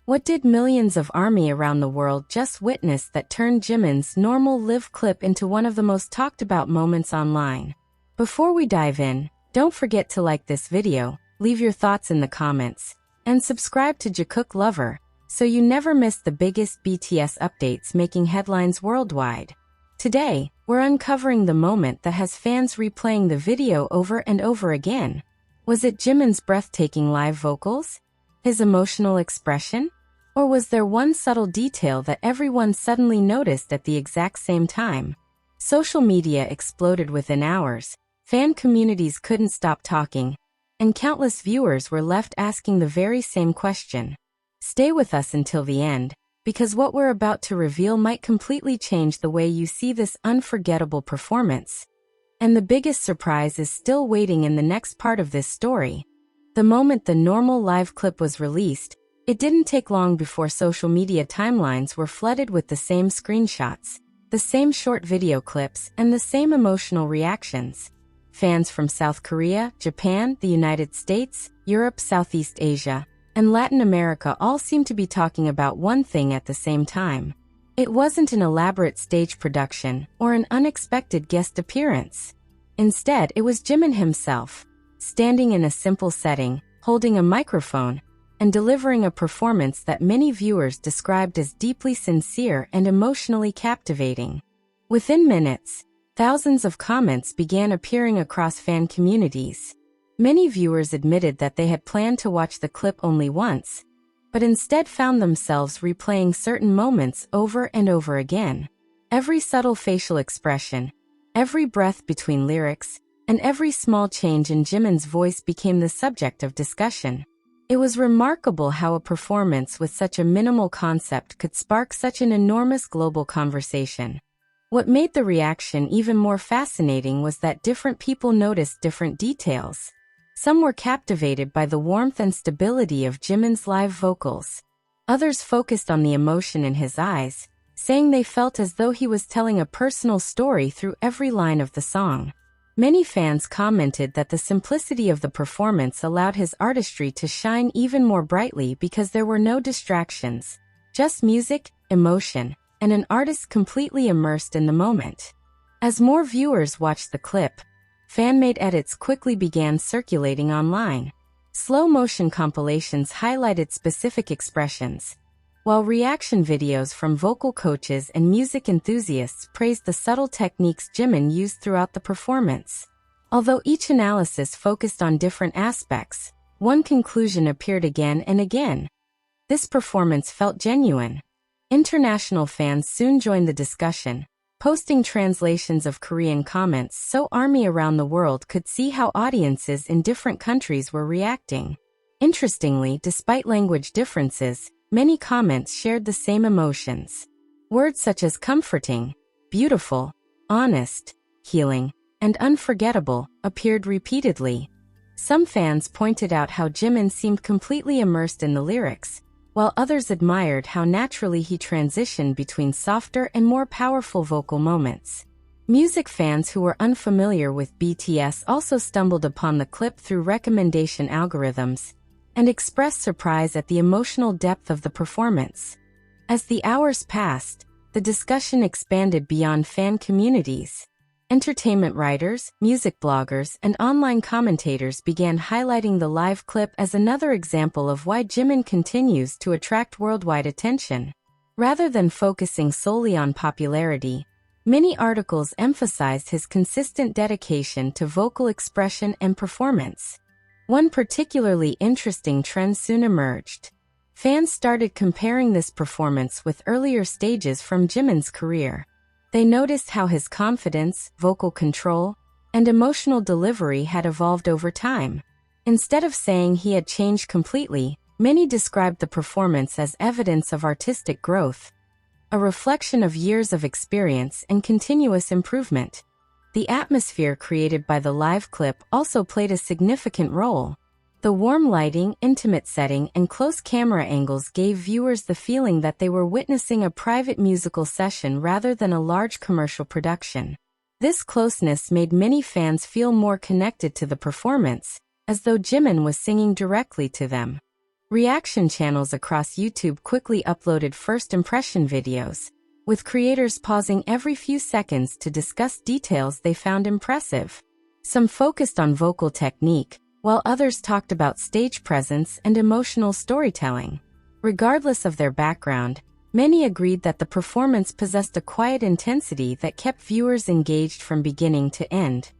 What did millions of ARMY around the world just witness that turned Jimin's normal live clip into one of the most talked about moments online? Before we dive in, don't forget to like this video, leave your thoughts in the comments, and subscribe to Jikook Lover, so you never miss the biggest BTS updates making headlines worldwide. Today, we're uncovering the moment that has fans replaying the video over and over again. Was it Jimin's breathtaking live vocals? His emotional expression? Or was there one subtle detail that everyone suddenly noticed at the exact same time? Social media exploded within hours, fan communities couldn't stop talking, and countless viewers were left asking the very same question. Stay with us until the end, because what we're about to reveal might completely change the way you see this unforgettable performance. And the biggest surprise is still waiting in the next part of this story. The moment the normal live clip was released, it didn't take long before social media timelines were flooded with the same screenshots, the same short video clips, and the same emotional reactions. Fans from South Korea, Japan, the United States, Europe, Southeast Asia, and Latin America all seemed to be talking about one thing at the same time. It wasn't an elaborate stage production or an unexpected guest appearance. Instead, it was Jimin himself, standing in a simple setting, holding a microphone, and delivering a performance that many viewers described as deeply sincere and emotionally captivating. Within minutes, thousands of comments began appearing across fan communities. Many viewers admitted that they had planned to watch the clip only once, but instead found themselves replaying certain moments over and over again. Every subtle facial expression, every breath between lyrics, and every small change in Jimin's voice became the subject of discussion. It was remarkable how a performance with such a minimal concept could spark such an enormous global conversation. What made the reaction even more fascinating was that different people noticed different details. Some were captivated by the warmth and stability of Jimin's live vocals. Others focused on the emotion in his eyes, saying they felt as though he was telling a personal story through every line of the song. Many fans commented that the simplicity of the performance allowed his artistry to shine even more brightly because there were no distractions, just music, emotion, and an artist completely immersed in the moment. As more viewers watched the clip, fan-made edits quickly began circulating online. Slow-motion compilations highlighted specific expressions, while reaction videos from vocal coaches and music enthusiasts praised the subtle techniques Jimin used throughout the performance. Although each analysis focused on different aspects, one conclusion appeared again and again. This performance felt genuine. International fans soon joined the discussion, posting translations of Korean comments so ARMY around the world could see how audiences in different countries were reacting. Interestingly, despite language differences, many comments shared the same emotions. Words such as comforting, beautiful, honest, healing, and unforgettable appeared repeatedly. Some fans pointed out how Jimin seemed completely immersed in the lyrics, while others admired how naturally he transitioned between softer and more powerful vocal moments. Music fans who were unfamiliar with BTS also stumbled upon the clip through recommendation algorithms, and expressed surprise at the emotional depth of the performance. As the hours passed, the discussion expanded beyond fan communities. Entertainment writers, music bloggers, and online commentators began highlighting the live clip as another example of why Jimin continues to attract worldwide attention. Rather than focusing solely on popularity, many articles emphasized his consistent dedication to vocal expression and performance. One particularly interesting trend soon emerged. Fans started comparing this performance with earlier stages from Jimin's career. They noticed how his confidence, vocal control, and emotional delivery had evolved over time. Instead of saying he had changed completely, many described the performance as evidence of artistic growth, a reflection of years of experience and continuous improvement. The atmosphere created by the live clip also played a significant role. The warm lighting, intimate setting, and close camera angles gave viewers the feeling that they were witnessing a private musical session rather than a large commercial production. This closeness made many fans feel more connected to the performance, as though Jimin was singing directly to them. Reaction channels across YouTube quickly uploaded first impression videos, with creators pausing every few seconds to discuss details they found impressive. Some focused on vocal technique, while others talked about stage presence and emotional storytelling. Regardless of their background, many agreed that the performance possessed a quiet intensity that kept viewers engaged from beginning to end.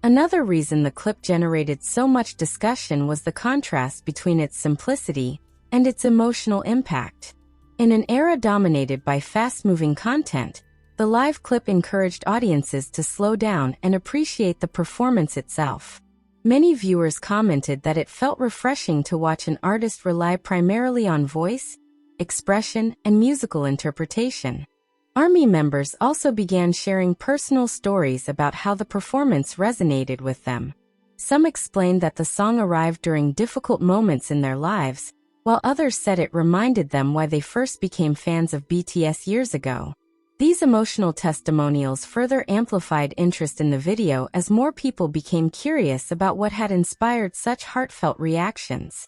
Another reason the clip generated so much discussion was the contrast between its simplicity and its emotional impact. In an era dominated by fast-moving content, the live clip encouraged audiences to slow down and appreciate the performance itself. Many viewers commented that it felt refreshing to watch an artist rely primarily on voice, expression, and musical interpretation. ARMY members also began sharing personal stories about how the performance resonated with them. Some explained that the song arrived during difficult moments in their lives, while others said it reminded them why they first became fans of BTS years ago. These emotional testimonials further amplified interest in the video as more people became curious about what had inspired such heartfelt reactions.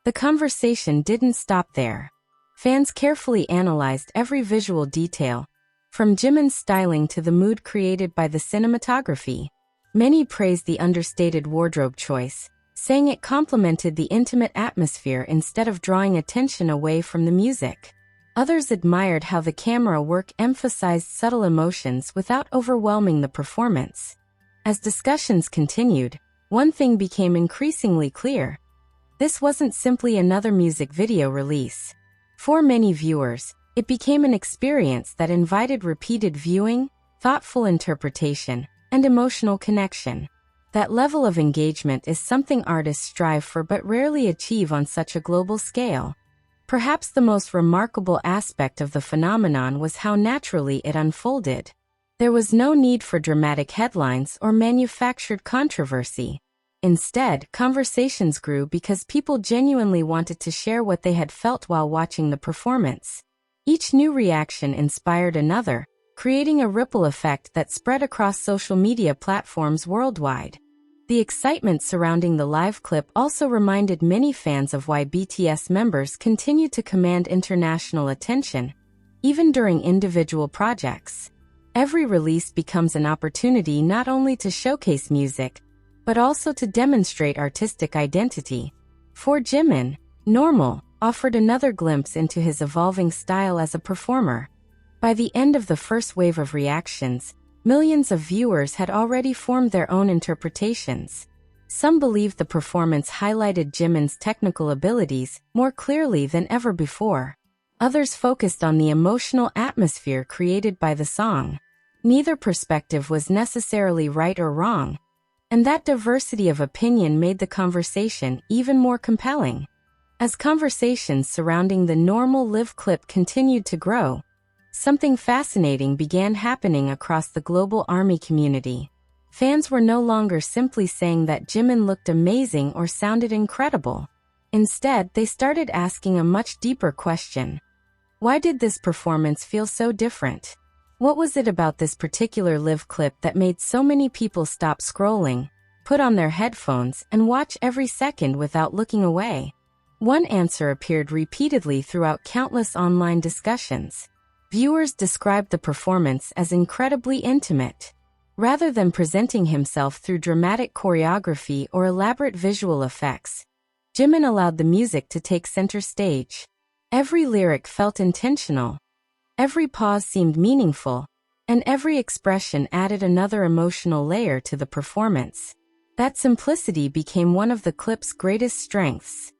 The conversation didn't stop there. Fans carefully analyzed every visual detail, from Jimin's styling to the mood created by the cinematography. Many praised the understated wardrobe choice, saying it complemented the intimate atmosphere instead of drawing attention away from the music. Others admired how the camera work emphasized subtle emotions without overwhelming the performance. As discussions continued, one thing became increasingly clear. This wasn't simply another music video release. For many viewers, it became an experience that invited repeated viewing, thoughtful interpretation, and emotional connection. That level of engagement is something artists strive for but rarely achieve on such a global scale. Perhaps the most remarkable aspect of the phenomenon was how naturally it unfolded. There was no need for dramatic headlines or manufactured controversy. Instead, conversations grew because people genuinely wanted to share what they had felt while watching the performance. Each new reaction inspired another, creating a ripple effect that spread across social media platforms worldwide. The excitement surrounding the live clip also reminded many fans of why BTS members continue to command international attention, even during individual projects. Every release becomes an opportunity not only to showcase music, but also to demonstrate artistic identity. For Jimin, Normal offered another glimpse into his evolving style as a performer. By the end of the first wave of reactions, millions of viewers had already formed their own interpretations. Some believed the performance highlighted Jimin's technical abilities more clearly than ever before. Others focused on the emotional atmosphere created by the song. Neither perspective was necessarily right or wrong, and that diversity of opinion made the conversation even more compelling. As conversations surrounding the Normal live clip continued to grow, something fascinating began happening across the global ARMY community. Fans were no longer simply saying that Jimin looked amazing or sounded incredible. Instead, they started asking a much deeper question. Why did this performance feel so different? What was it about this particular live clip that made so many people stop scrolling, put on their headphones, and watch every second without looking away? One answer appeared repeatedly throughout countless online discussions. Viewers described the performance as incredibly intimate. Rather than presenting himself through dramatic choreography or elaborate visual effects, Jimin allowed the music to take center stage. Every lyric felt intentional. Every pause seemed meaningful, and every expression added another emotional layer to the performance. That simplicity became one of the clip's greatest strengths.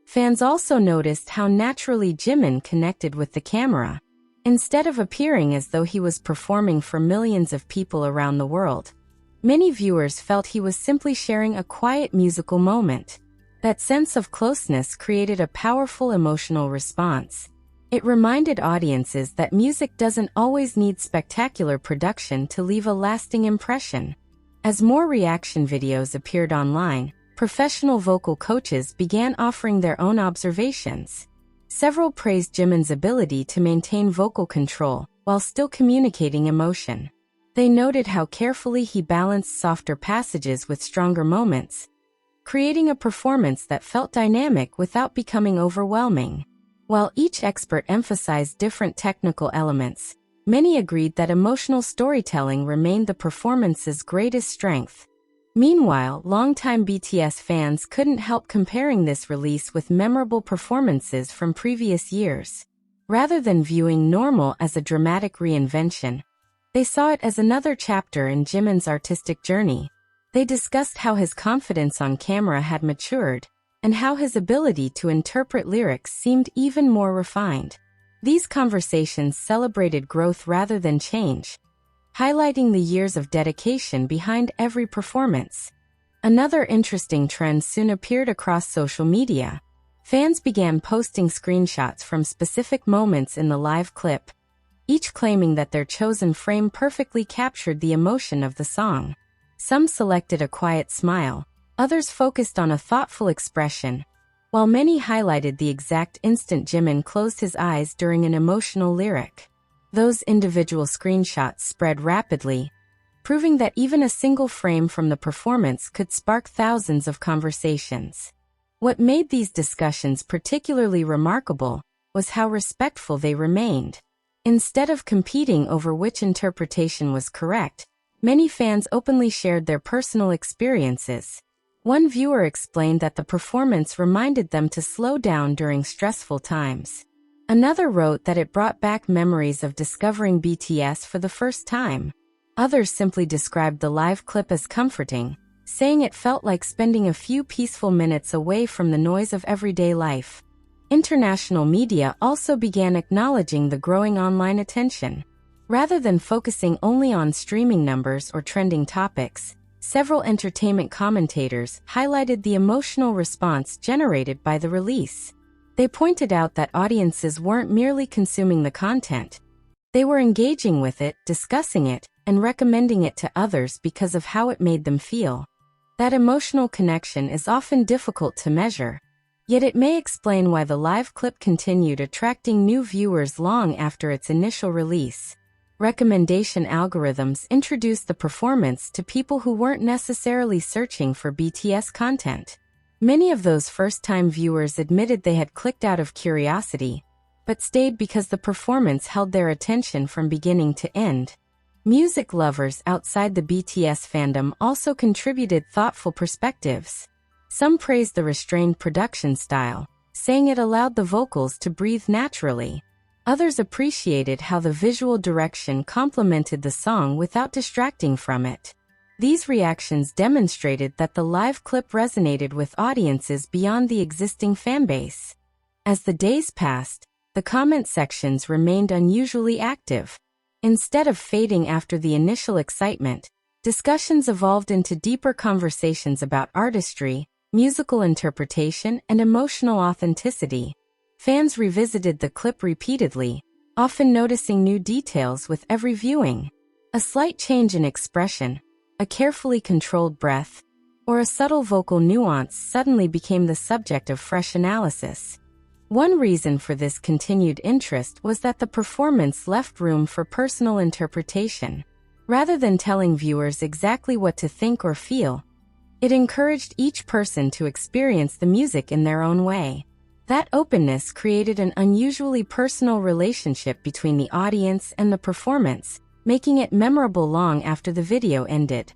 Fans also noticed how naturally Jimin connected with the camera. Instead of appearing as though he was performing for millions of people around the world, many viewers felt he was simply sharing a quiet musical moment. That sense of closeness created a powerful emotional response. It reminded audiences that music doesn't always need spectacular production to leave a lasting impression. As more reaction videos appeared online, professional vocal coaches began offering their own observations. Several praised Jimin's ability to maintain vocal control while still communicating emotion. They noted how carefully he balanced softer passages with stronger moments, creating a performance that felt dynamic without becoming overwhelming. While each expert emphasized different technical elements, many agreed that emotional storytelling remained the performance's greatest strength. Meanwhile, longtime BTS fans couldn't help comparing this release with memorable performances from previous years. Rather than viewing Normal as a dramatic reinvention, they saw it as another chapter in Jimin's artistic journey. They discussed how his confidence on camera had matured, and how his ability to interpret lyrics seemed even more refined. These conversations celebrated growth rather than change, highlighting the years of dedication behind every performance. Another interesting trend soon appeared across social media. Fans began posting screenshots from specific moments in the live clip, each claiming that their chosen frame perfectly captured the emotion of the song. Some selected a quiet smile, others focused on a thoughtful expression, while many highlighted the exact instant Jimin closed his eyes during an emotional lyric. Those individual screenshots spread rapidly, proving that even a single frame from the performance could spark thousands of conversations. What made these discussions particularly remarkable was how respectful they remained. Instead of competing over which interpretation was correct, many fans openly shared their personal experiences. One viewer explained that the performance reminded them to slow down during stressful times. Another wrote that it brought back memories of discovering BTS for the first time. Others simply described the live clip as comforting, saying it felt like spending a few peaceful minutes away from the noise of everyday life. International media also began acknowledging the growing online attention. Rather than focusing only on streaming numbers or trending topics, several entertainment commentators highlighted the emotional response generated by the release. They pointed out that audiences weren't merely consuming the content. They were engaging with it, discussing it, and recommending it to others because of how it made them feel. That emotional connection is often difficult to measure, yet it may explain why the live clip continued attracting new viewers long after its initial release. Recommendation algorithms introduced the performance to people who weren't necessarily searching for BTS content. Many of those first-time viewers admitted they had clicked out of curiosity, but stayed because the performance held their attention from beginning to end. Music lovers outside the BTS fandom also contributed thoughtful perspectives. Some praised the restrained production style, saying it allowed the vocals to breathe naturally. Others appreciated how the visual direction complemented the song without distracting from it. These reactions demonstrated that the live clip resonated with audiences beyond the existing fanbase. As the days passed, the comment sections remained unusually active. Instead of fading after the initial excitement, discussions evolved into deeper conversations about artistry, musical interpretation, and emotional authenticity. Fans revisited the clip repeatedly, often noticing new details with every viewing. A slight change in expression, a carefully controlled breath, or a subtle vocal nuance suddenly became the subject of fresh analysis. One reason for this continued interest was that the performance left room for personal interpretation. Rather than telling viewers exactly what to think or feel, it encouraged each person to experience the music in their own way. That openness created an unusually personal relationship between the audience and the performance, making it memorable long after the video ended.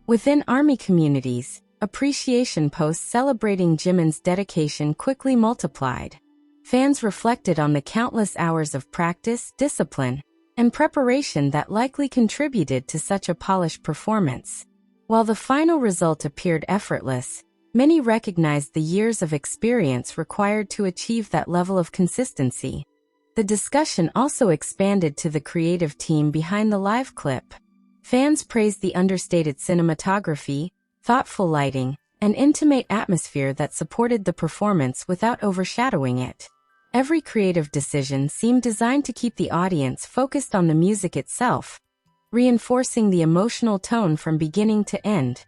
Within ARMY communities, appreciation posts celebrating Jimin's dedication quickly multiplied. Fans reflected on the countless hours of practice, discipline, and preparation that likely contributed to such a polished performance. While the final result appeared effortless, many recognized the years of experience required to achieve that level of consistency. The discussion also expanded to the creative team behind the live clip. Fans praised the understated cinematography, thoughtful lighting, and intimate atmosphere that supported the performance without overshadowing it. Every creative decision seemed designed to keep the audience focused on the music itself, reinforcing the emotional tone from beginning to end.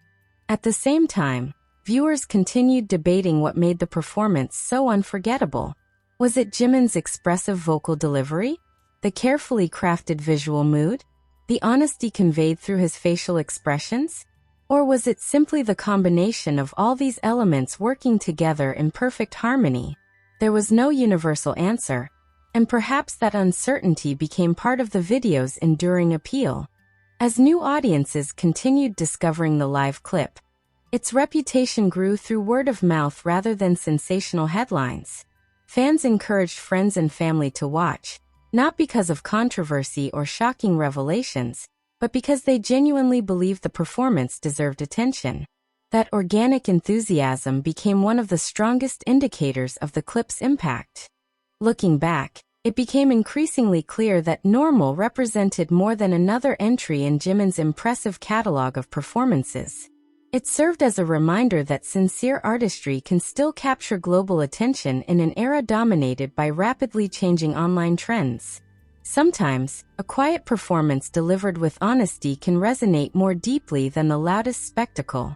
At the same time, viewers continued debating what made the performance so unforgettable. Was it Jimin's expressive vocal delivery? The carefully crafted visual mood? The honesty conveyed through his facial expressions? Or was it simply the combination of all these elements working together in perfect harmony? There was no universal answer, and perhaps that uncertainty became part of the video's enduring appeal. As new audiences continued discovering the live clip, its reputation grew through word of mouth rather than sensational headlines. Fans encouraged friends and family to watch, not because of controversy or shocking revelations, but because they genuinely believed the performance deserved attention. That organic enthusiasm became one of the strongest indicators of the clip's impact. Looking back, it became increasingly clear that Normal represented more than another entry in Jimin's impressive catalog of performances. It served as a reminder that sincere artistry can still capture global attention in an era dominated by rapidly changing online trends. Sometimes, a quiet performance delivered with honesty can resonate more deeply than the loudest spectacle.